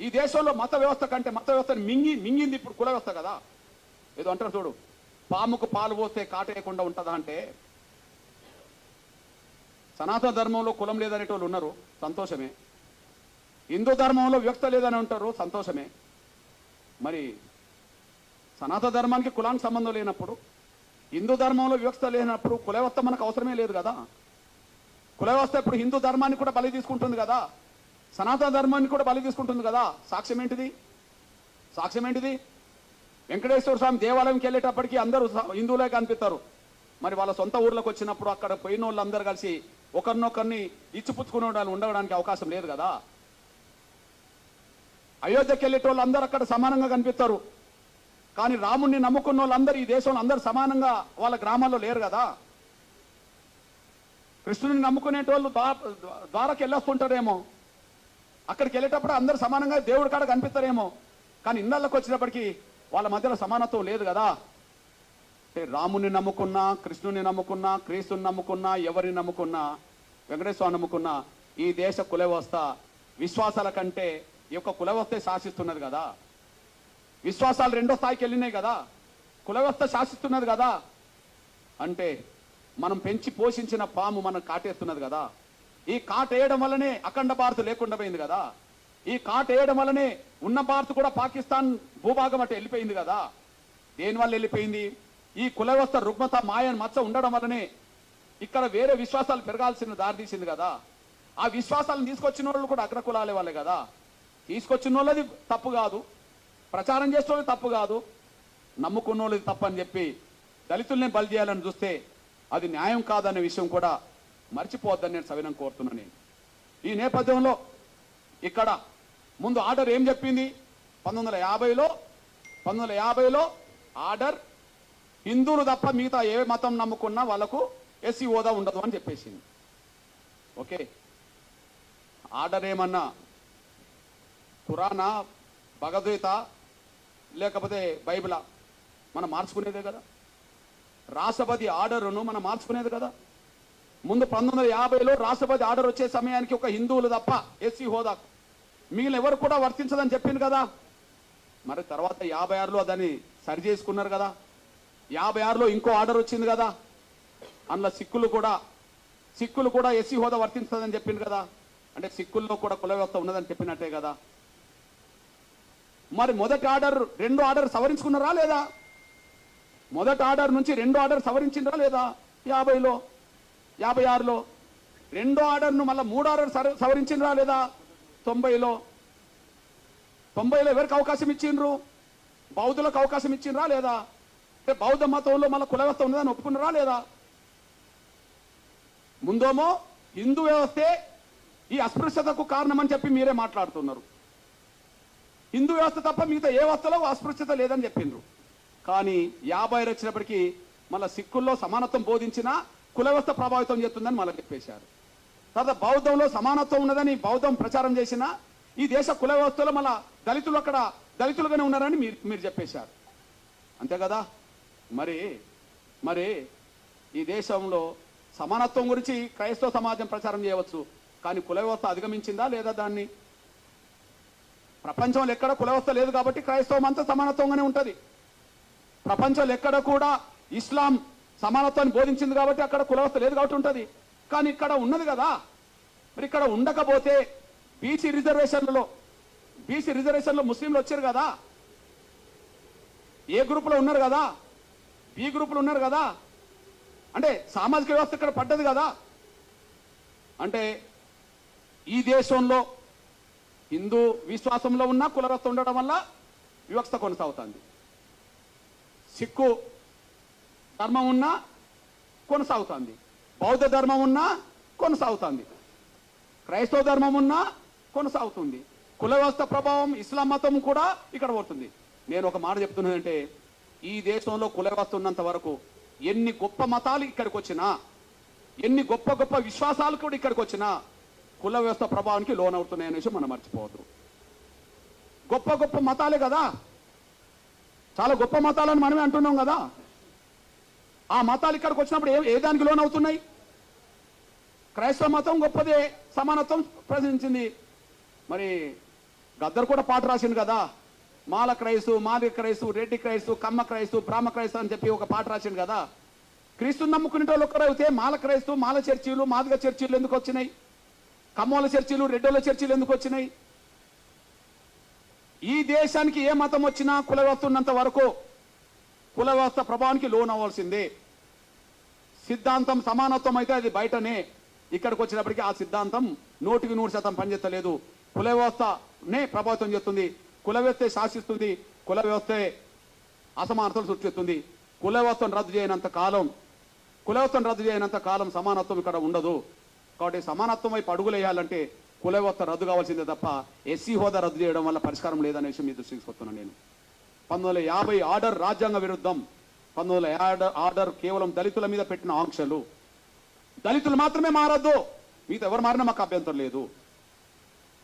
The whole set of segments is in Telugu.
ఈ దేశంలో మత వ్యవస్థ కంటే మత వ్యవస్థను మింగింది ఇప్పుడు కుల వ్యవస్థ కదా. ఏదో అంటారు చూడు, పాముకు పాలు పోస్తే కాటేయకుండా ఉంటుందా అంటే, సనాతన ధర్మంలో కులం లేదనేటోళ్ళు ఉన్నారు, సంతోషమే. హిందూ ధర్మంలో వివక్ష లేదని ఉంటారు, సంతోషమే. మరి సనాతన ధర్మానికి కులానికి సంబంధం లేనప్పుడు, హిందూ ధర్మంలో వివక్ష లేనప్పుడు కుల వ్యవస్థ మనకు అవసరమే లేదు కదా. కుల వ్యవస్థ ఇప్పుడు హిందూ ధర్మాన్ని కూడా బలి తీసుకుంటుంది కదా, సనాతన ధర్మాన్ని కూడా బలి తీసుకుంటుంది కదా. సాక్ష్యం ఏంటిది? సాక్ష్యం ఏంటిది? వెంకటేశ్వర స్వామి దేవాలయంకి వెళ్ళేటప్పటికీ అందరూ హిందువులే కనిపిస్తారు. మరి వాళ్ళ సొంత ఊర్లోకి వచ్చినప్పుడు అక్కడ పోయిన వాళ్ళు అందరూ కలిసి ఒకరినొకరిని ఇచ్చిపుచ్చుకునే ఉండడానికి అవకాశం లేదు కదా. అయోధ్యకి వెళ్ళేటోళ్ళు అందరూ అక్కడ సమానంగా కనిపిస్తారు. కానీ రాముణ్ణి నమ్ముకున్న వాళ్ళందరూ ఈ దేశంలో అందరూ సమానంగా వాళ్ళ గ్రామాల్లో లేరు కదా. కృష్ణుని నమ్ముకునేటోళ్ళు ద్వారాకి వెళ్ళొస్తుంటారేమో, అక్కడికి వెళ్ళేటప్పుడు అందరూ సమానంగా దేవుడి కాడ కనిపిస్తారేమో. కానీ ఇళ్ళకి వచ్చినప్పటికీ వాళ్ళ మధ్యలో సమానత్వం లేదు కదా. రాముని నమ్ముకున్నా, కృష్ణుని నమ్ముకున్నా, క్రీస్తుని నమ్ముకున్నా, ఎవరిని నమ్ముకున్నా, వెంకటేశ్వర నమ్ముకున్నా, ఈ దేశ కుల వ్యవస్థ విశ్వాసాల కంటే ఈ యొక్క కుల వ్యవస్థే శాసిస్తున్నది కదా. విశ్వాసాలు రెండో స్థాయికి వెళ్ళినాయి కదా, కుల వ్యవస్థ శాసిస్తున్నది కదా. అంటే మనం పెంచి పోషించిన పాము మనం కాటేస్తున్నది కదా. ఈ కాటేయడం వల్లనే అఖండ భారత్ లేకుండా పోయింది కదా. ఈ కాటేయడం వల్లనే ఉన్న భారత్ కూడా పాకిస్తాన్ భూభాగం అటు వెళ్ళిపోయింది కదా. దేనివల్ల వెళ్ళిపోయింది? ఈ కుల వ్యవస్థ రుగ్మత మాయన్ మచ్చ ఉండడం వల్లనే ఇక్కడ వేరే విశ్వాసాలు పెరగాల్సిన దారి తీసింది కదా. ఆ విశ్వాసాలను తీసుకొచ్చిన వాళ్ళు కూడా అగ్రకులాలే వాళ్ళే కదా. తీసుకొచ్చిన వాళ్ళది తప్పు కాదు, ప్రచారం చేసిన వాళ్ళది తప్పు కాదు, నమ్ముకున్న వాళ్ళది తప్పు అని చెప్పి దళితుల్ని బలి చేయాలని చూస్తే అది న్యాయం కాదనే విషయం కూడా మర్చిపోవద్దని నేను సవినం కోరుతున్నాను. నేను ఈ నేపథ్యంలో ఇక్కడ ముందు ఆర్డర్ ఏం చెప్పింది? 1950లో ఆర్డర్ హిందువులు తప్ప మిగతా ఏ మతం నమ్ముకున్నా వాళ్ళకు ఎస్సీ హోదా ఉండదు అని చెప్పేసింది. ఓకే, ఆర్డర్ ఏమన్నా ఖురానా, భగవద్గీత లేకపోతే బైబిలా మనం మార్చుకునేదే కదా. రాష్ట్రపతి ఆర్డర్ను మనం మార్చుకునేది కదా. ముందు 1950లో రాష్ట్రపతి ఆర్డర్ వచ్చే సమయానికి ఒక హిందువులు తప్ప ఎస్సీ హోదా మిగిలిన ఎవరు కూడా వర్తించదని చెప్పింది కదా. మరి తర్వాత 56లో దాన్ని సరి చేసుకున్నారు కదా. 56లో ఇంకో ఆర్డర్ వచ్చింది కదా, అందులో సిక్కులు కూడా ఎస్సీ హోదా వర్తించదని చెప్పింది కదా. అంటే సిక్కుల్లో కూడా కుల వ్యవస్థ ఉన్నదని చెప్పినట్టే కదా. మరి మొదటి ఆర్డర్ రెండో ఆర్డర్ సవరించుకున్నారా లేదా? మొదటి ఆర్డర్ నుంచి రెండో ఆర్డర్ సవరించిందా లేదా? 50లో 56లో రెండో ఆర్డర్ను మళ్ళీ మూడో ఆర్డర్ సవరించిందా లేదా? 90లో ఎవరికి అవకాశం ఇచ్చిండ్రు? బౌద్ధులకు అవకాశం ఇచ్చిండ్రా లేదా? అంటే బౌద్ధ మతంలో మళ్ళీ కుల వ్యవస్థ ఉన్నదని ఒప్పుకున్నారా లేదా? ముందేమో హిందూ వ్యవస్థే ఈ అస్పృశ్యతకు కారణమని చెప్పి మీరే మాట్లాడుతున్నారు. హిందూ వ్యవస్థ తప్ప మిగతా ఏ వ్యవస్థలో అస్పృశ్యత లేదని చెప్పిండ్రు. కానీ 50 వచ్చినప్పటికీ మళ్ళీ సిక్కుల్లో సమానత్వం బోధించినా కుల వ్యవస్థ ప్రభావితం చేస్తుందని మళ్ళీ చెప్పేశారు. తర్వాత బౌద్ధంలో సమానత్వం ఉన్నదని బౌద్ధం ప్రచారం చేసినా ఈ దేశ కుల వ్యవస్థలో మళ్ళా దళితులు అక్కడ దళితులుగానే ఉన్నారని మీరు చెప్పేశారు. అంతే కదా. మరి ఈ దేశంలో సమానత్వం గురించి క్రైస్తవ సమాజం ప్రచారం చేయవచ్చు, కానీ కుల వ్యవస్థ అధిగమించిందా లేదా? దాన్ని ప్రపంచంలో ఎక్కడ కుల వ్యవస్థ లేదు కాబట్టి క్రైస్తవం అంతా సమానత్వంగానే ఉంటుంది. ప్రపంచంలో ఎక్కడ కూడా ఇస్లాం సమానత్వాన్ని బోధించింది కాబట్టి అక్కడ కుల వ్యవస్థ లేదు కాబట్టి ఉంటుంది. కానీ ఇక్కడ ఉన్నది కదా. మరి ఇక్కడ ఉండకపోతే బీసీ రిజర్వేషన్లో ముస్లింలు వచ్చారు కదా, ఏ గ్రూపులో ఉన్నారు కదా, బి గ్రూపులు ఉన్నారు కదా. అంటే సామాజిక వ్యవస్థ ఇక్కడ పడ్డది కదా. అంటే ఈ దేశంలో హిందూ విశ్వాసంలో ఉన్న కుల వ్యవస్థ ఉండడం వల్ల వివక్ష కొనసాగుతుంది. సిక్కు ధర్మం ఉన్నా కొనసాగుతుంది, బౌద్ధ ధర్మం ఉన్నా కొనసాగుతుంది, క్రైస్తవ ధర్మం ఉన్నా కొనసాగుతుంది. కుల వ్యవస్థ ప్రభావం ఇస్లాం మతం కూడా ఇక్కడ పడుతుంది. నేను ఒక మాట చెప్తున్నదంటే, ఈ దేశంలో కుల వ్యవస్థ ఉన్నంత వరకు ఎన్ని గొప్ప మతాలు ఇక్కడికి వచ్చినా, ఎన్ని గొప్ప గొప్ప విశ్వాసాలు కూడా ఇక్కడికి వచ్చినా కుల వ్యవస్థ ప్రభావానికి లోనవుతున్నాయనే విషయం మనం మర్చిపోవద్దు. గొప్ప గొప్ప మతాలే కదా, చాలా గొప్ప మతాలని మనమే అంటున్నాం కదా. ఆ మతాలు ఇక్కడికి వచ్చినప్పుడు ఏ దానికి లోనవుతున్నాయి? క్రైస్తవ మతం గొప్పదే, సమానత్వం ప్రశ్నించింది. మరి గద్దర్ కూడా పాట రాసిండు కదా, మాల క్రైస్తు, మాదిగ క్రైస్తు, రెడ్డి క్రైస్తు, కమ్మ క్రైస్తు, బ్రాహ్మ క్రైస్తు అని చెప్పి ఒక పాట రాసిండు కదా. క్రీస్తుని నమ్ముకునే వాళ్ళు ఒక్కరైతే మాల క్రైస్తు, మాల చర్చీలు, మాదిగ చర్చీలు ఎందుకు వచ్చినాయి? కమ్మోల చర్చీలు, రెడ్డోల చర్చీలు ఎందుకు వచ్చినాయి? ఈ దేశానికి ఏ మతం వచ్చినా కుల వ్యవస్థ ఉన్నంత వరకు కుల వ్యవస్థ ప్రభావానికి లోన్ అవ్వాల్సిందే. సిద్ధాంతం సమానత్వం అయితే అది బయటనే, ఇక్కడికి వచ్చినప్పటికీ ఆ సిద్ధాంతం 100% పనిచేస్తలేదు. కుల వ్యవస్థనే ప్రభావితం చేస్తుంది, కుల వ్యవస్థే శాసిస్తుంది, కుల వ్యవస్థే అసమానతలు సృష్టిస్తుంది. కుల వ్యవస్థను రద్దు చేయనంత కాలం సమానత్వం ఇక్కడ ఉండదు. కాబట్టి సమానత్వం వైపు అడుగులు వేయాలంటే కుల వ్యవస్థ రద్దు కావాల్సిందే తప్ప ఎస్సీ హోదా రద్దు చేయడం వల్ల పరిష్కారం లేదనే విషయం మీ దృష్టికి తీసుకొస్తున్నాను నేను. 1950 ఆర్డర్ రాజ్యాంగ విరుద్ధం. 1950 ఆర్డర్ కేవలం దళితుల మీద పెట్టిన ఆంక్షలు. దళితులు మాత్రమే మారద్దు, మిగతా ఎవరు మారినా మాకు అభ్యంతరం లేదు.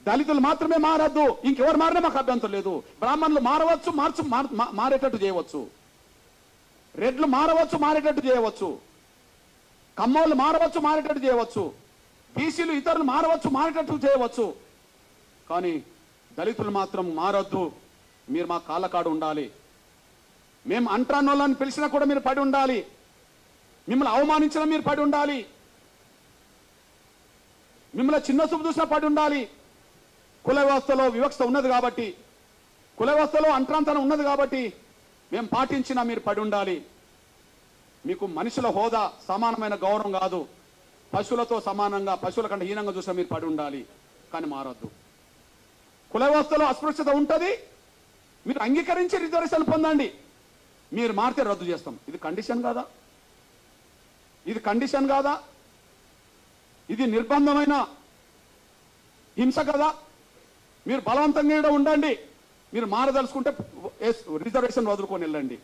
దళితులు మాత్రమే మారద్దు, ఇంకెవరు మారినా మాకు అభ్యంతరం లేదు. బ్రాహ్మణులు మారవచ్చు, మారేటట్టు చేయవచ్చు. రెడ్లు మారవచ్చు, మారేటట్టు చేయవచ్చు. కమ్మోళ్ళు మారవచ్చు, మారేటట్టు చేయవచ్చు. బీసీలు ఇతరులు మారవచ్చు, మారేటట్టు చేయవచ్చు. కానీ దళితులు మాత్రం మారద్దు. మీరు మా కాళ్ళకాడు ఉండాలి. మేము అంట్రాన్నోళ్ళని పిలిచినా కూడా మీరు పడి ఉండాలి. మిమ్మల్ని అవమానించినా మీరు పడి ఉండాలి. మిమ్మల్ని చిన్న చూపు చూసినా పడి ఉండాలి. కుల వ్యవస్థలో వివక్షత ఉన్నది కాబట్టి, కుల వ్యవస్థలో అంట్రాంతనం ఉన్నది కాబట్టి మేము పాటించినా మీరు పడి ఉండాలి. మీకు మనుషుల హోదా సమానమైన గౌరవం కాదు, పశువులతో సమానంగా, పశువుల కంటే హీనంగా చూసినా మీరు పడి ఉండాలి. కానీ మారద్దు. కుల వ్యవస్థలో అస్పృశ్యత ఉంటుంది, మీరు అంగీకరించి రిజర్వేషన్ పొందండి. మీరు మారితే రద్దు చేస్తాం. ఇది కండిషన్ కాదా? ఇది నిర్బంధమైన హింస కదా? మీరు బలవంతంగా ఉండండి. మీరు మారదలుచుకుంటే రిజర్వేషన్ వదులుకొని వెళ్ళండి.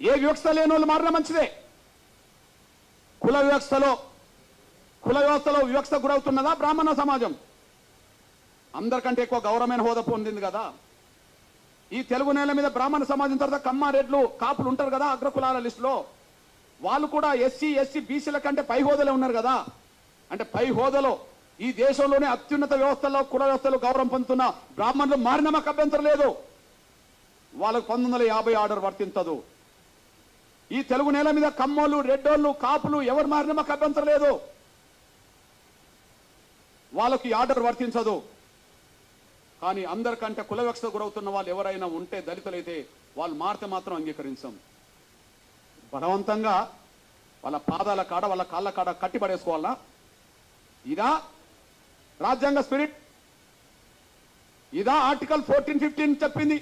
ఏ వివక్ష లేని వాళ్ళు మారినా మంచిదే. కుల వ్యవస్థలో వివక్ష గురవుతున్నదా బ్రాహ్మణ సమాజం? అందరికంటే ఎక్కువ గౌరవమైన హోదా పొందింది కదా. ఈ తెలుగు నేల మీద బ్రాహ్మణ సమాజం తర్వాత కమ్మ, రెడ్లు, కాపులు ఉంటారు కదా అగ్రకులాల లిస్టులో. వాళ్ళు కూడా ఎస్సీ బీసీల కంటే పై హోదాలో ఉన్నారు కదా. అంటే పై హోదాలో ఈ దేశంలోనే అత్యున్నత వ్యవస్థలో, కుల వ్యవస్థలో గౌరవం పొందుతున్న బ్రాహ్మణులు మారిన మాకు అభ్యంతరం లేదు. వాళ్ళకు 1950 ఆర్డర్ వర్తించదు. ఈ తెలుగు నేల మీద కమ్మోళ్ళు, రెడ్డోళ్ళు, కాపులు ఎవరు మారిన మాకు అభ్యంతరం లేదు. వాళ్ళకి ఆర్డర్ వర్తించదు. కానీ అందరికంటే కుల వ్యవస్థ గురవుతున్న వాళ్ళు ఎవరైనా ఉంటే, దళితులైతే వాళ్ళు మారితే మాత్రం అంగీకరించాం. బలవంతంగా వాళ్ళ పాదాల కాడ, వాళ్ళ కాళ్ళ కాడ కట్టి పడేసుకోవాలా? ఇదా రాజ్యాంగ స్పిరిట్? ఇదా ఆర్టికల్ 14-15 చెప్పింది?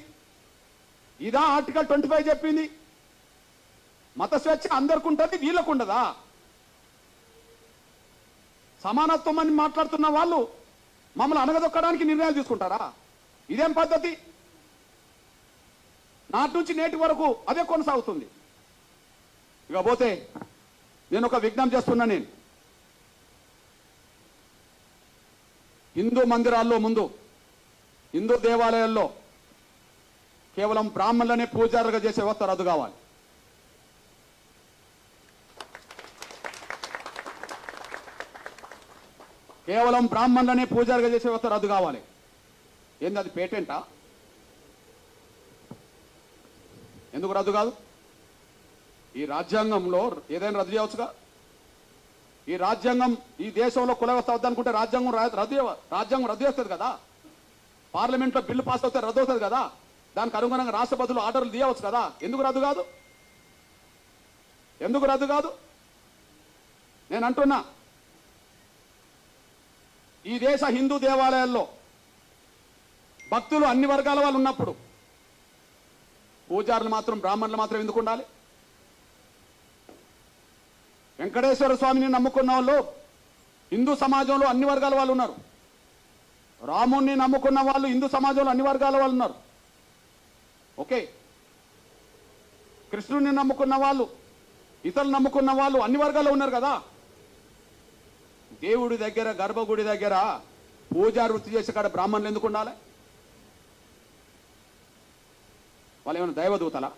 ఇదా ఆర్టికల్ 25 చెప్పింది? మత స్వేచ్ఛ అందరికి ఉంటుంది, వీళ్ళకు ఉండదా? సమానత్వం అని మాట్లాడుతున్న వాళ్ళు మమ్మల్ని అణగదొక్కడానికి నిర్ణయాలు తీసుకుంటారా? ఇదేం పద్ధతి? నాటి నుంచి నేటి వరకు అదే కొనసాగుతుంది. ఇక పోతే నేను ఒక విజ్ఞప్తి చేస్తున్నా. నేను హిందూ మందిరాల్లో ముందు, హిందూ దేవాలయాల్లో కేవలం బ్రాహ్మణులనే పూజారులుగా చేసే వ్యవస్థ రద్దు కావాలి. కేవలం బ్రాహ్మణులనే పూజారుగా చేసే వ్యవస్థ రద్దు కావాలి. ఏంది అది పేటెంటా? ఎందుకు రద్దు కాదు? ఈ రాజ్యాంగంలో ఏదైనా రద్దు చేయవచ్చుగా. ఈ రాజ్యాంగం ఈ దేశంలో కుల వ్యవస్థ వద్దనుకుంటే రాజ్యాంగం రద్దు చేస్తుంది కదా. పార్లమెంట్లో బిల్లు పాస్ అవుతే రద్దు అవుతుంది కదా. దానికి అనుగుణంగా రాష్ట్రపతులు ఆర్డర్లు తీయవచ్చు కదా. ఎందుకు రద్దు కాదు? నేను అంటున్నా, ఈ దేశ హిందూ దేవాలయాల్లో భక్తులు అన్ని వర్గాల వాళ్ళు ఉన్నప్పుడు పూజారులు మాత్రం, బ్రాహ్మణులు మాత్రం ఎందుకు ఉండాలి? వెంకటేశ్వర స్వామిని నమ్ముకున్న వాళ్ళు హిందూ సమాజంలో అన్ని వర్గాల వాళ్ళు ఉన్నారు. రాముణ్ణి నమ్ముకున్న వాళ్ళు హిందూ సమాజంలో అన్ని వర్గాల వాళ్ళు ఉన్నారు. ఓకే, కృష్ణుడిని నమ్ముకున్న వాళ్ళు, ఇతరులు నమ్ముకున్న వాళ్ళు అన్ని వర్గాల్లో ఉన్నారు కదా. దేవుడి దగ్గర, గర్భగుడి దగ్గర పూజా వృత్తి చేసే కాడ బ్రాహ్మణులు ఎందుకు ఉండాలి? వాళ్ళు ఏమైనా దైవదూతలా?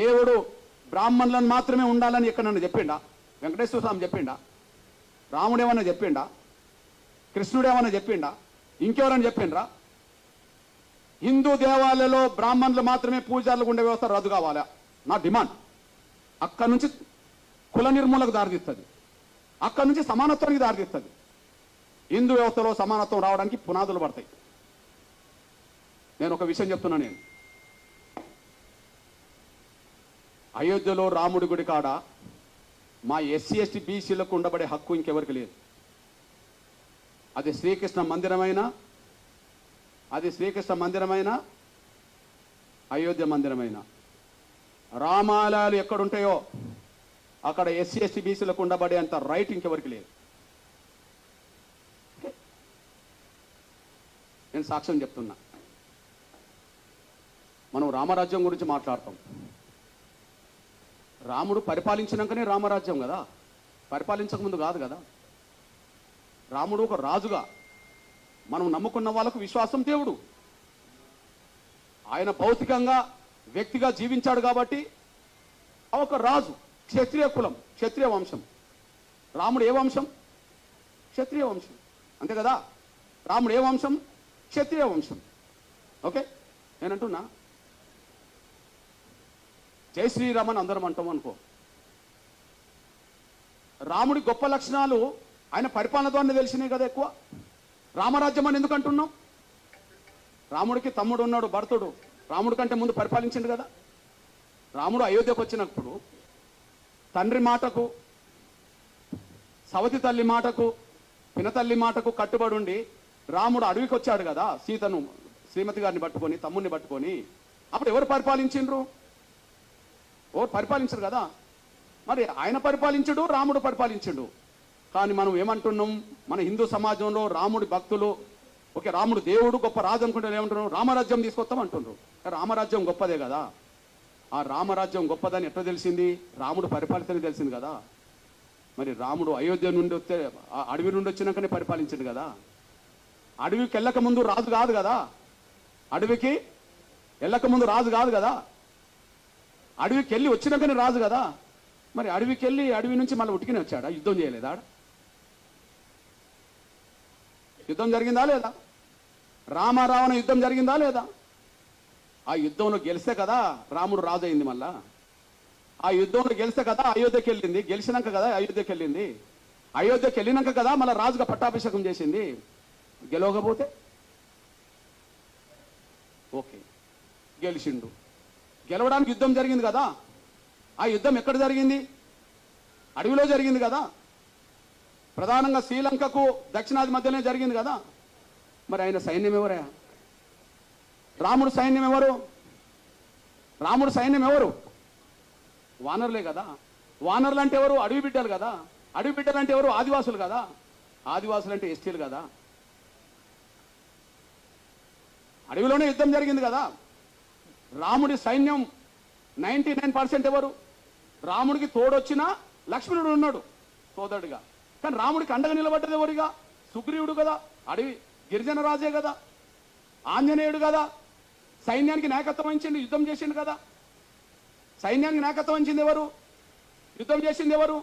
దేవుడు బ్రాహ్మణులను మాత్రమే ఉండాలని ఎక్కడ నన్ను చెప్పిండా? వెంకటేశ్వర స్వామి చెప్పిండా? రాముడు ఏమన్నా చెప్పిండా? కృష్ణుడు ఏమన్నా చెప్పిండా? ఇంకెవరని చెప్పిండ్రా? హిందూ దేవాలయాల్లో బ్రాహ్మణులు మాత్రమే పూజారులకు ఉండే వ్యవస్థ రద్దు కావాలా నా డిమాండ్. అక్కడి నుంచి కుల నిర్మూలకు దారితీస్తుంది, అక్కడి నుంచి సమానత్వానికి దారితీస్తుంది. హిందూ వ్యవస్థలో సమానత్వం రావడానికి పునాదులు పడతాయి. నేను ఒక విషయం చెప్తున్నా. నేను అయోధ్యలో రాముడి గుడి కాడ మా ఎస్సీ ఎస్టీ బీసీలకు ఉండబడే హక్కు ఇంకెవరికి లేదు. అది శ్రీకృష్ణ మందిరమైన అయోధ్య మందిరమైన రామాలయాలు ఎక్కడుంటాయో అక్కడ ఎస్సీ ఎస్టీ బీసీలకు ఉండబడే అంత రైట్ ఇంకెవరికి లేదు. నేను సాక్ష్యం చెప్తున్నా. మనం రామరాజ్యం గురించి మాట్లాడతాం. రాముడు పరిపాలించినాకనే రామరాజ్యం కదా, పరిపాలించక ముందు కాదు కదా. రాముడు ఒక రాజుగా, మనం నమ్ముకున్న వాళ్ళకు విశ్వాసం దేవుడు. ఆయన భౌతికంగా వ్యక్తిగా జీవించాడు కాబట్టి ఒక రాజు, క్షత్రియ కులం, క్షత్రియ వంశం. రాముడు ఏ వంశం? క్షత్రియ వంశం, అంతే కదా. రాముడు ఏ వంశం? క్షత్రియ వంశం. ఓకే, నేనంటున్నా జై శ్రీరామ్ అని అందరం అంటాం అనుకో. రాముడి గొప్ప లక్షణాలు ఆయన పరిపాలన ద్వారా తెలిసినాయి కదా ఎక్కువ. రామరాజ్యం అని ఎందుకు అంటున్నాం? రాముడికి తమ్ముడు ఉన్నాడు, భరతుడు. రాముడి కంటే ముందు పరిపాలించిండు కదా. రాముడు అయోధ్యకు వచ్చినప్పుడు తండ్రి మాటకు, సవతి తల్లి మాటకు, పినతల్లి మాటకు కట్టుబడి ఉండి రాముడు అడవికి వచ్చాడు కదా, సీతను శ్రీమతి గారిని పట్టుకొని, తమ్ముడిని పట్టుకొని. అప్పుడు ఎవరు పరిపాలించిండ్రు? ఎవరు పరిపాలించరు కదా. మరి ఆయన పరిపాలించడు, రాముడు పరిపాలించడు. కానీ మనం ఏమంటున్నాం? మన హిందూ సమాజంలో రాముడి భక్తులు ఓకే, రాముడు దేవుడు గొప్ప రాజు అనుకుంటే ఏమంటున్నాం? రామరాజ్యం తీసుకొస్తాం అంటున్నారు. రామరాజ్యం గొప్పదే కదా. ఆ రామరాజ్యం గొప్పదని ఎట్లా తెలిసింది? రాముడు పరిపాలితనే తెలిసింది కదా. మరి రాముడు అయోధ్య నుండి వస్తే, అడవి నుండి వచ్చినాకనే పరిపాలించడు కదా. అడవికి వెళ్ళక ముందు రాజు కాదు కదా. అడవికి వెళ్ళక ముందు రాజు కాదు కదా. అడవికి వెళ్ళి వచ్చినాకనే రాజు కదా. మరి అడవికి వెళ్ళి అడవి నుంచి మళ్ళీ ఉట్టికినే వచ్చాడా? యుద్ధం చేయలేదా? యుద్ధం జరిగిందా లేదా? రామారావణ యుద్ధం జరిగిందా లేదా? ఆ యుద్ధంలో గెలిస్తే కదా రాముడు రాజు అయింది. మళ్ళా ఆ యుద్ధంలో గెలిస్తే కదా అయోధ్యకి వెళ్ళింది. గెలిచినాక కదా అయోధ్యకి వెళ్ళింది. అయోధ్యకి వెళ్ళినాక కదా మళ్ళీ రాజుగా పట్టాభిషేకం చేసింది. గెలవకపోతే ఓకే, గెలిచిండు. గెలవడానికి యుద్ధం జరిగింది కదా. ఆ యుద్ధం ఎక్కడ జరిగింది? అడవిలో జరిగింది కదా. ప్రధానంగా శ్రీలంకకు దక్షిణాది మధ్యనే జరిగింది కదా. మరి ఆయన సైన్యం ఎవరా? రాముడు సైన్యం ఎవరు? రాముడు సైన్యం ఎవరు? వానరులే కదా. వానరులు అంటే ఎవరు? అడవి బిడ్డలు కదా. అడవి బిడ్డలు అంటే ఎవరు? ఆదివాసులు కదా. ఆదివాసులు అంటే ఎస్టీలు కదా. అడవిలోనే యుద్ధం జరిగింది కదా. రాముడి సైన్యం 99% ఎవరు? రాముడికి తోడొచ్చిన లక్ష్మణుడు ఉన్నాడు సోదరుడిగా. కానీ రాముడికి అండగా నిలబడ్డది ఎవరిగా? సుగ్రీవుడు కదా. అడవి గిరిజన రాజే కదా. ఆంజనేయుడు కదా. సైన్యానికి నాయకత్వం వహించింది, యుద్ధం చేసిండు కదా. సైన్యానికి నాయకత్వం వహించింది ఎవరు? యుద్ధం చేసింది ఎవరు?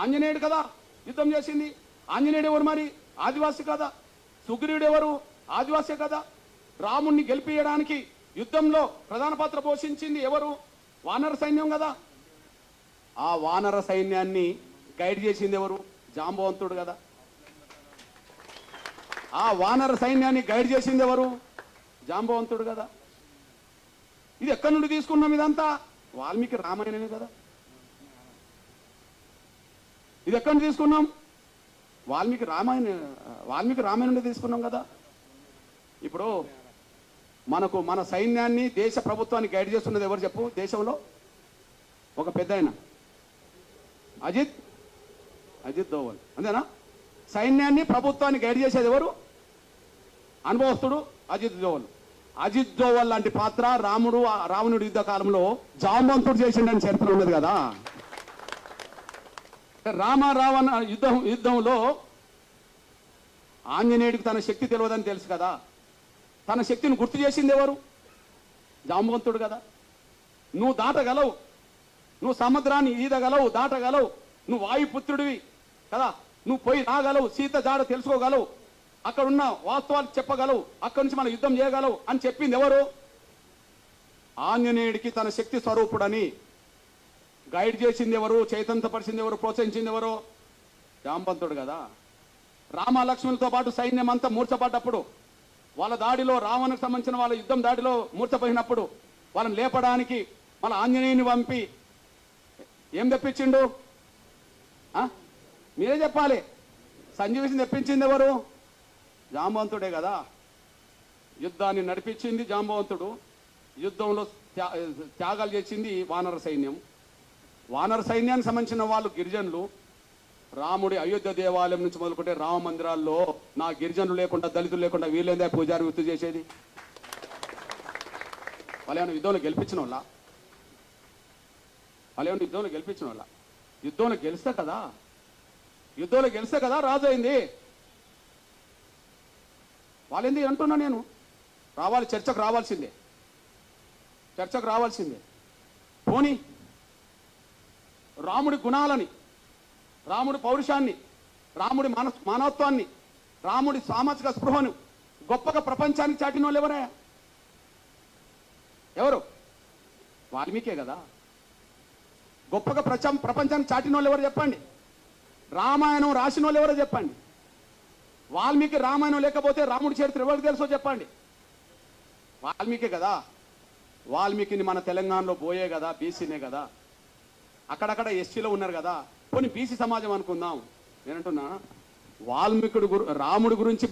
ఆంజనేయుడు కదా యుద్ధం చేసింది. ఆంజనేయుడు ఎవరు? మరి ఆదివాసి కదా. సుగ్రీవుడు ఎవరు? ఆదివాసే కదా. రాముణ్ణి గెలిపించడానికి యుద్ధంలో ప్రధాన పాత్ర పోషించింది ఎవరు? వానర సైన్యం కదా. ఆ వానర సైన్యాన్ని గైడ్ చేసింది ఎవరు? జాంబవంతుడు కదా. ఆ వానర సైన్యాన్ని గైడ్ చేసింది ఎవరు? జాంబవంతుడు కదా. ఇది ఎక్కడి నుండి తీసుకున్నాం? ఇదంతా వాల్మీకి రామాయణమే కదా. ఇది ఎక్కడి నుండి తీసుకున్నాం? వాల్మీకి రామాయణం నుండి తీసుకున్నాం కదా. ఇప్పుడు మన సైన్యాన్ని, దేశ ప్రభుత్వాన్ని గైడ్ చేస్తున్నది ఎవరు చెప్పు? దేశంలో ఒక పెద్ద ఆయన అజిత్ దోవల్, అంతేనా? సైన్యాన్ని, ప్రభుత్వాన్ని గైడ్ చేసేది ఎవరు? అనుభవస్తుడు అజిత్ దోవల్. అజిత్ దోవల్ లాంటి పాత్ర రావణుడి యుద్ధ కాలంలో జాంబవంతుడు చేసిండని చరిత్ర ఉన్నది కదా. రావణ యుద్ధంలో ఆంజనేయుడికి తన శక్తి తెలియదని తెలుసు కదా. తన శక్తిని గుర్తు చేసింది ఎవరు? జాంబవంతుడు కదా. నువ్వు దాటగలవు, నువ్వు సముద్రాన్ని ఈదగలవు, దాటగలవు, నువ్వు వాయుపుత్రుడివి కదా. నువ్వు పోయి రాగలవు, సీత జాడ తెలుసుకోగలవు, అక్కడ ఉన్న వాస్తవాలు చెప్పగలవు, అక్కడి నుంచి మనం యుద్ధం చేయగలవు అని చెప్పింది ఎవరు? ఆంజనేయుడికి తన శక్తి స్వరూపుడని గైడ్ చేసింది ఎవరు? చైతన్యపరిచింది ఎవరు? ప్రోత్సహించింది ఎవరు? జాంబవంతుడు కదా. రామ లక్ష్మణులతో పాటు సైన్యం అంతా మూర్చపడ్డప్పుడు, వాళ్ళ దాడిలో, రావణకు సంబంధించిన వాళ్ళ యుద్ధం దాడిలో మూర్చపోయినప్పుడు వాళ్ళని లేపడానికి మన ఆంజనేయుని పంపి ఏం తెప్పించిండు? మీరే చెప్పాలి. సంజీవిని తెప్పించింది ఎవరు? జాంబవంతుడే కదా. యుద్ధాన్ని నడిపించింది జాంబవంతుడు. యుద్ధంలో త్యాగాలు చేసింది వానర సైన్యం. వానర సైన్యానికి సంబంధించిన వాళ్ళు గిరిజనులు. రాముడి అయోధ్య దేవాలయం నుంచి మొదలుకుంటే రామ మందిరాల్లో నా గిరిజనులు లేకుండా, దళితులు లేకుండా వీళ్ళేందే పూజారి వృత్తి చేసేది? వాళ్ళేమన్నా యుద్ధంలో గెలిపించిన వాళ్ళ? వాళ్ళేమన్నా యుద్ధంలో గెలిపించిన వాళ్ళ? యుద్ధంలో గెలిస్తే కదా, యుద్ధంలో గెలిస్తే కదా రాజు అయింది. వాళ్ళేంది అంటున్నా నేను. రావాలి, చర్చకు రావాల్సిందే, చర్చకు రావాల్సిందే. పోనీ రాముడి గుణాలని, రాముడి పౌరుషాన్ని, రాముడి మానవత్వాన్ని, రాముడి సామాజిక స్పృహను గొప్పగా ప్రపంచానికి చాటిన వాళ్ళు ఎవరే? ఎవరు? వాల్మీకే కదా. గొప్పగా ప్రపంచానికి చాటిన వాళ్ళు ఎవరు చెప్పండి? రామాయణం రాసిన వాళ్ళు ఎవరో చెప్పండి? వాల్మీకి రామాయణం లేకపోతే రాముడి చరిత్ర ఎవరికి తెలుసో చెప్పండి? వాల్మీకే కదా. వాల్మీకిని మన తెలంగాణలో పోయే కదా, బీసీనే కదా, అక్కడక్కడ ఎస్టీలో ఉన్నారు కదా. పోనీ బీసీ సమాజం అనుకుందాం. నేనంటున్నా, వాల్మీకుడు రాముడి గురించి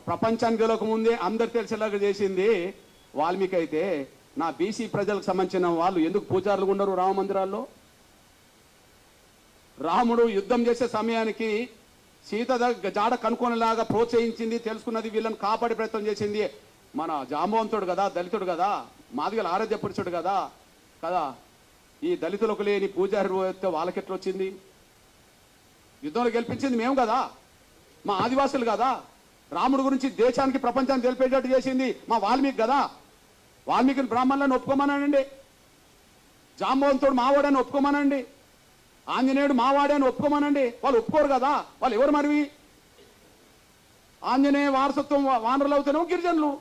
ప్రపంచానికి తెలియకముందే అందరు తెలిసేలాగా చేసింది వాల్మీకి అయితే, నా బీసీ ప్రజలకు సంబంధించిన వాళ్ళు ఎందుకు పూజారులు ఉండరు రామ మందిరాల్లో? రాముడు యుద్ధం చేసే సమయానికి సీత జాడ కనుక్కొనేలాగా ప్రోత్సహించింది, తెలుసుకున్నది, వీళ్ళని కాపాడే ప్రయత్నం చేసింది మన జాంబవంతుడు కదా, దళితుడు కదా, మాదిగల ఆరాధ్య పురుషుడు కదా కదా. ఈ దళితులకు లేని పూజారి వాళ్ళకెట్లా వచ్చింది? యుద్ధంలో గెలిపించింది మేము కదా, మా ఆదివాసులు కదా. రాముడు గురించి దేశానికి, ప్రపంచానికి తెలిపేటట్టు చేసింది మా వాల్మీకి కదా. వాల్మీకిని బ్రాహ్మణులను ఒప్పుకోమనండి, జాంబవంతుడు మావాడని ఒప్పుకోమనండి, ఆంజనేయుడు మావాడే అని ఒప్పుకోమనండి. వాళ్ళు ఒప్పుకోరు కదా. వాళ్ళు ఎవరు మరి? ఆంజనేయ వారసత్వం వానరులు అవుతానేమో గిరిజనులు,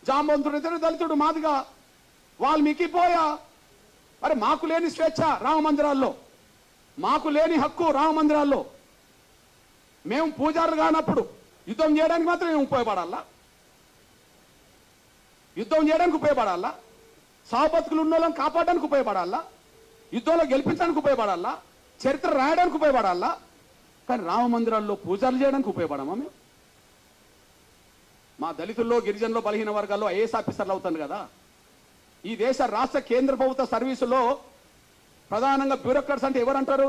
జాంబవంతుడు అయితే దళితుడు, మాదిగా. వాల్మీకి పోయా. అరే మాకు లేని స్వేచ్ఛ రామ మందిరాల్లో, మాకు లేని హక్కు రామ మందిరాల్లో, మేము పూజారులు కానప్పుడు యుద్ధం చేయడానికి మాత్రం మేము ఉపయోగపడాలా? యుద్ధం చేయడానికి ఉపయోగపడాలా? సాబతుకులు ఉన్న వాళ్ళని కాపాడడానికి ఉపయోగపడాలా? యుద్ధంలో గెలిపించడానికి ఉపయోగపడాలా? చరిత్ర రాయడానికి ఉపయోగపడాలా? కానీ రామ మందిరాల్లో పూజలు చేయడానికి ఉపయోగపడమా మేము? మా దళితుల్లో, గిరిజనుల్లో, బలహీన వర్గాల్లో ఐఏఎస్ ఆఫీసర్లు అవుతాను కదా. ఈ దేశ రాష్ట్ర కేంద్ర ప్రభుత్వ సర్వీసులో ప్రధానంగా బ్యూరోక్రాట్స్ అంటే ఎవరంటారు?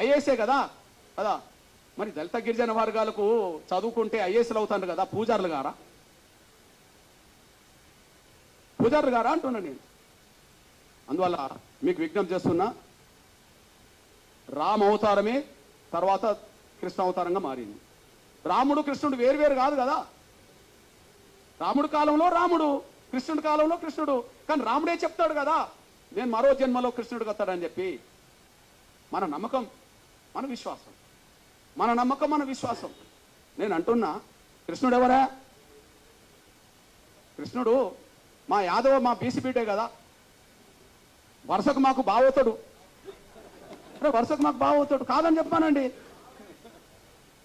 ఐఏఎస్ఏ కదా కదా. మరి దళిత గిరిజన వర్గాలకు చదువుకుంటే ఐఏఎస్లు అవుతాను కదా, పూజారులు గారా? పూజారులు గారా అంటున్నా నేను. అందువల్ల మీకు విజ్ఞప్తి చేస్తున్నా, రామ అవతారమే తర్వాత కృష్ణ అవతారంగా మారింది. రాముడు కృష్ణుడు వేరు కాదు కదా. రాముడు కాలంలో రాముడు, కృష్ణుడి కాలంలో కృష్ణుడు. కానీ రాముడే చెప్తాడు కదా, నేను మరో జన్మలో కృష్ణుడికి వస్తాడని చెప్పి. మన నమ్మకం, మన విశ్వాసం, మన నమ్మకం, మన విశ్వాసం. నేను అంటున్నా, కృష్ణుడు ఎవరా? కృష్ణుడు మా యాదవ, మా బీసీ బిడ్డే కదా. వరుసకు మాకు బావవుతాడు, వరుసకు మాకు బావవుతాడు కాదని చెప్పానండి.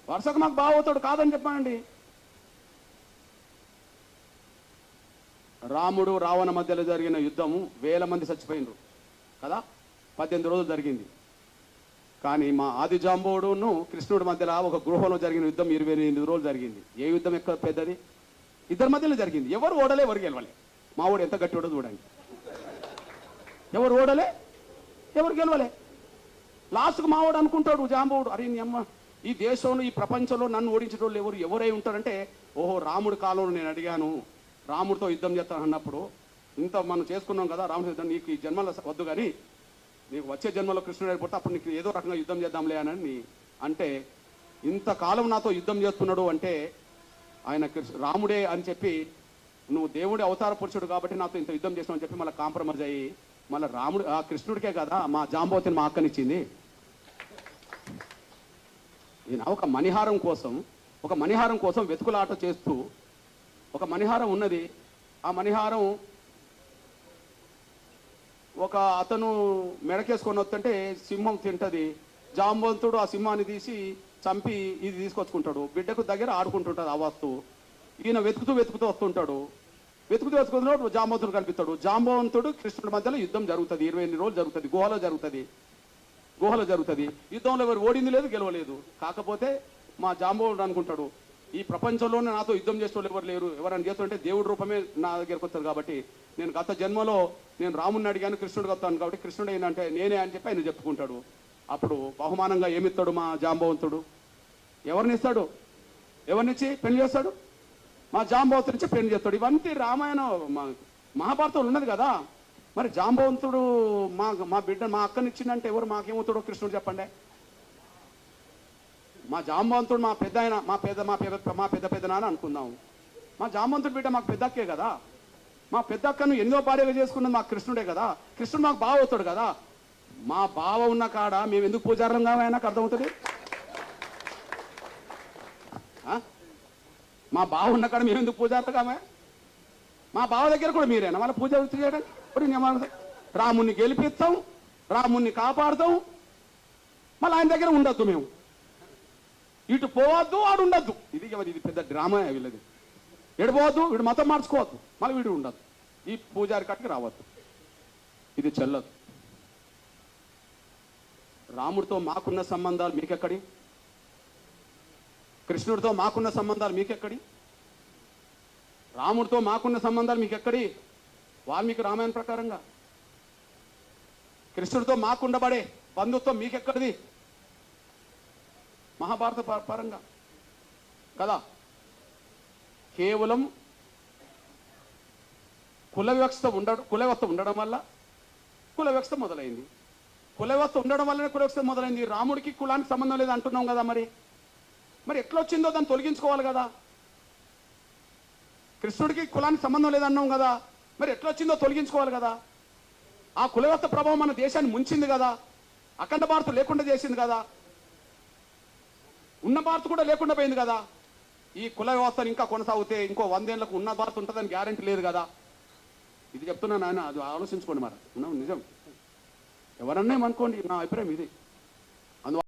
వరుసకు మాకు బావవుతాడు కాదని చెప్పానండి. రాముడు రావణ మధ్యలో జరిగిన యుద్ధము వేల మంది చచ్చిపోయినరు కదా, 18 రోజులు జరిగింది. కానీ మా ఆది జాంబవుడును కృష్ణుడి మధ్యలో ఒక గృహంలో జరిగిన యుద్ధం 28 రోజులు జరిగింది. ఏ యుద్ధం ఎక్కువ పెద్దది? ఇద్దరి మధ్యలో జరిగింది. ఎవరు ఓడలే, ఎవరు గెలవలే. మా ఓడు ఎంత గట్టి ఓడో చూడండి. ఎవరు ఓడలే, ఎవరు గెలవలే. లాస్ట్కు మావాడు అనుకుంటాడు జాంబవుడు, అరే నీ అమ్మ, ఈ దేశంలో, ఈ ప్రపంచంలో నన్ను ఓడించేటోళ్ళు ఎవరై ఉంటారంటే, ఓహో రాముడి కాలంలో నేను అడిగాను, రాముడితో యుద్ధం చేస్తాను అన్నప్పుడు, ఇంత మనం చేసుకున్నాం కదా రాముడి యుద్ధం, నీకు ఈ జన్మలో వద్దు కానీ నీకు వచ్చే జన్మలో కృష్ణుడు అయిపోతే అప్పుడు నీకు ఏదో రకంగా యుద్ధం చేద్దాంలే అని అంటే, ఇంతకాలం నాతో యుద్ధం చేస్తున్నాడు అంటే ఆయన రాముడే అని చెప్పి, నువ్వు దేవుడి అవతార పురుషుడు కాబట్టి నాతో ఇంత యుద్ధం చేసినావు అని చెప్పి మళ్ళీ కాంప్రమైజ్ అయ్యి మళ్ళీ రాముడు, ఆ కృష్ణుడికే కదా మా జాంబవతిని మా అక్కనిచ్చింది. ఈయన ఒక మణిహారం కోసం వెతుకులాట చేస్తూ, ఒక మణిహారం ఉన్నది, ఆ మణిహారం ఒక అతను మెడకేసుకొని వస్తుంటే సింహం తింటది. జాంబవంతుడు ఆ సింహాన్ని తీసి చంపి ఇది తీసుకొచ్చుకుంటాడు, బిడ్డకు దగ్గర ఆడుకుంటుంటుంది ఆ వస్తువు. ఈయన వెతుకుతూ వస్తుంటాడు. వెతుకుతున్నప్పుడు జాంబవంతుడు కనిపిస్తాడు. జాంబవంతుడు కృష్ణుడి మధ్యలో యుద్ధం జరుగుతుంది. 28 రోజులు జరుగుతుంది. గుహలో జరుగుతుంది. యుద్ధంలో ఎవరు ఓడింది లేదు, గెలవలేదు. కాకపోతే మా జాంబవంతుడు అనుకుంటాడు, ఈ ప్రపంచంలోనే నాతో యుద్ధం చేసే వాళ్ళు ఎవరు లేరు, ఎవరైనా చేస్తుంటే దేవుడి రూపమే నా దగ్గరకు వస్తారు. కాబట్టి నేను గత జన్మలో నేను రాముడిని అడిగాను, కృష్ణుడికి వస్తాను, కాబట్టి కృష్ణుడు ఏంటంటే నేనే అని చెప్పి ఆయన చెప్పుకుంటాడు. అప్పుడు బహుమానంగా ఏమిస్తాడు మా జాంబవంతుడు? ఎవరినిస్తాడు? ఎవరినిచ్చి పెళ్లి చేస్తాడు? మా జాంబవంతుడి నుంచి పెళ్లి చేస్తాడు. ఇవన్నీ రామాయణం మహాభారతంలో ఉన్నది కదా. మరి జాంబవంతుడు మా బిడ్డ మా అక్కనిచ్చిందంటే ఎవరు మాకేమవుతాడో కృష్ణుడు చెప్పండి. మా జాంబవంతుడు మా పెద్ద ఆయన, మా పెద్ద నాన్న అనుకుందాం. మా జాంబవంతుడు బిడ్డ మాకు పెద్ద అక్కే కదా. మా పెద్ద అక్కను ఎన్నో భార్యగా చేసుకున్నది మాకు కృష్ణుడే కదా. కృష్ణుడు మాకు బావ అవుతాడు కదా. మా బావ ఉన్న కాడ మేము ఎందుకు పూజారం కావాలి? నాకు అర్థమవుతుంది. మా బావ ఉన్న కాడ మేము ఎందుకు పూజారం కామే? మా బావ దగ్గర కూడా మీరేనా మళ్ళీ పూజ చేయడానికి? రాముణ్ణి గెలిపిస్తాం, రాముణ్ణి కాపాడుతాం, మళ్ళీ ఆయన దగ్గర ఉండొద్దు. మేము ఇటు పోవద్దు, ఆడు ఉండద్దు. ఇది పెద్ద డ్రామా వీళ్ళది. ఎడిపోవద్దు, వీడు మతం మార్చుకోవద్దు, మళ్ళీ వీడు ఉండద్దు, ఈ పూజారి కట్టుకు రావద్దు. ఇది చెల్లదు. రాముడితో మాకున్న సంబంధాలు మీకెక్కడి? కృష్ణుడితో మాకున్న సంబంధాలు మీకెక్కడి? రాముడితో మాకున్న సంబంధాలు మీకెక్కడి? వాల్మీకి రామాయణ ప్రకారంగా. కృష్ణుడితో మాకుండబడే బంధుత్వం మీకెక్కడిది? మహాభారత పరంగా కదా. కేవలం కుల వ్యవస్థ ఉండడం వల్ల కుల వ్యవస్థ మొదలైంది. కుల వ్యవస్థ ఉండడం వల్లనే కుల వ్యవస్థ మొదలైంది. రాముడికి కులానికి సంబంధం లేదు అంటున్నాం కదా. మరి ఎట్లా వచ్చిందో దాన్ని తొలగించుకోవాలి కదా. కృష్ణుడికి కులానికి సంబంధం లేదన్నాం కదా. మరి ఎట్లా వచ్చిందో తొలగించుకోవాలి కదా. ఆ కుల వ్యవస్థ ప్రభావం మన దేశాన్ని ముంచింది కదా. అఖండ భారత్ లేకుండా చేసింది కదా. ఉన్న భారత్ కూడా లేకుండా పోయింది కదా. ఈ కుల వ్యవస్థను ఇంకా కొనసాగితే ఇంకో 100 ఏళ్లకు ఉన్న భారత్ ఉంటుందని గ్యారెంటీ లేదు కదా. ఇది చెప్తున్నాను ఆయన, అది ఆలోచించుకోండి. మరి నిజం ఎవరన్నా ఏమనుకోండి, నా అభిప్రాయం ఇది.